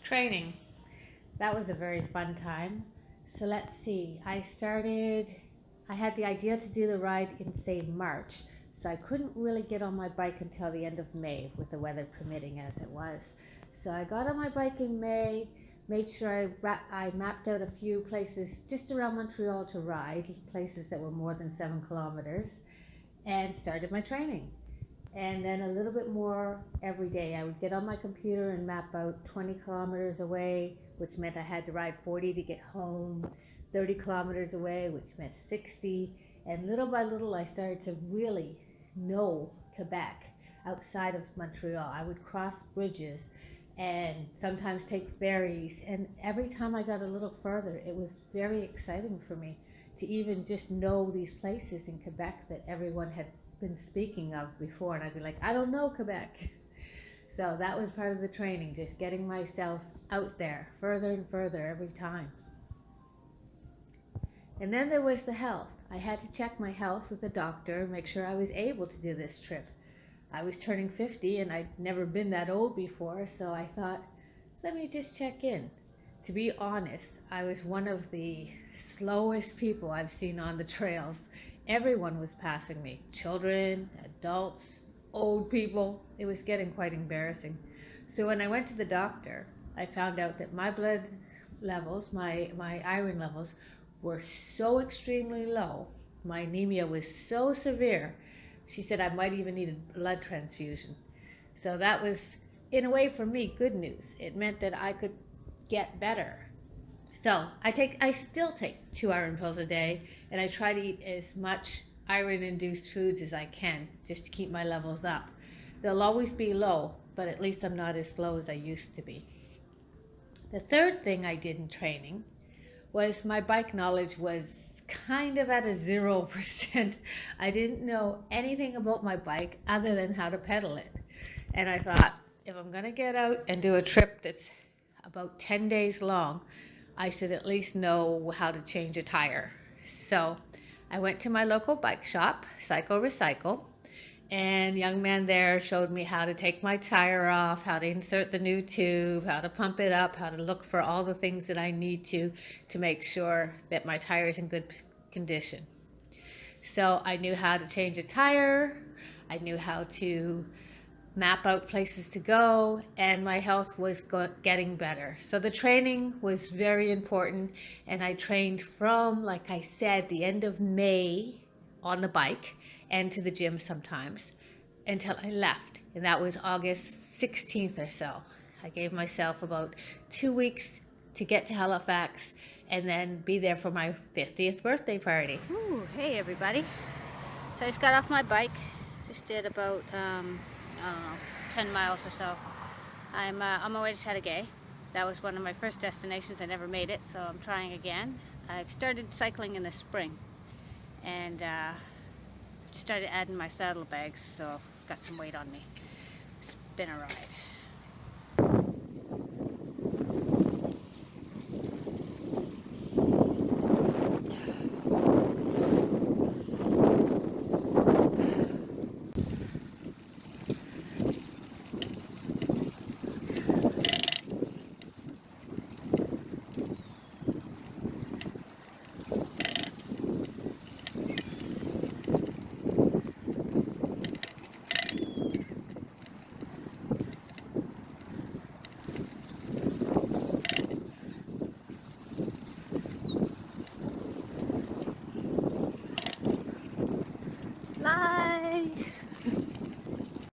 Training. That was a very fun time. So let's see. I had the idea to do the ride in, say, March. So I couldn't really get on my bike until the end of May, with the weather permitting as it was. So I got on my bike in May, made sure I mapped out a few places just around Montreal to ride, places that were more than 7 kilometers, and started my training. And then a little bit more every day. I would get on my computer and map out 20 kilometers away, which meant I had to ride 40 to get home, 30 kilometers away, which meant 60. And little by little, I started to really know Quebec outside of Montreal. I would cross bridges and sometimes take ferries. And every time I got a little further, it was very exciting for me to even just know these places in Quebec that everyone had been speaking of before, and I'd be like, I don't know Quebec. So that was part of the training, just getting myself out there further and further every time. And then there was the health. I had to check my health with the doctor and make sure I was able to do this trip. I was turning 50 and I'd never been that old before, so I thought, let me just check in. To be honest, I was one of the slowest people I've seen on the trails. Everyone was passing me, children, adults, old people. It was getting quite embarrassing. So when I went to the doctor, I found out that my blood levels, my iron levels, were so extremely low. My anemia was so severe. She said I might even need a blood transfusion. So that was, in a way, for me, good news. It meant that I could get better. So I still take 2 iron pills a day, and I try to eat as much iron-induced foods as I can, just to keep my levels up. They'll always be low, but at least I'm not as slow as I used to be. The third thing I did in training was my bike knowledge was kind of at a 0%. I didn't know anything about my bike other than how to pedal it. And I thought, if I'm going to get out and do a trip that's about 10 days long, I should at least know how to change a tire. So I went to my local bike shop, Cycle Recycle, and the young man there showed me how to take my tire off, how to insert the new tube, how to pump it up, how to look for all the things that I need to make sure that my tire is in good condition. So I knew how to change a tire, I knew how to map out places to go, and my health was getting better. So the training was very important, and I trained from, like I said, the end of May on the bike and to the gym sometimes until I left, and that was August 16th or so. I gave myself about 2 weeks to get to Halifax and then be there for my 50th birthday party. Ooh, hey everybody. So I just got off my bike, just did about I don't know, 10 miles or so. I'm on my way to Chateauguay. That was one of my first destinations. I never made it, so I'm trying again. I've started cycling in the spring, and started adding my saddlebags, so I've got some weight on me. It's been a ride. Life!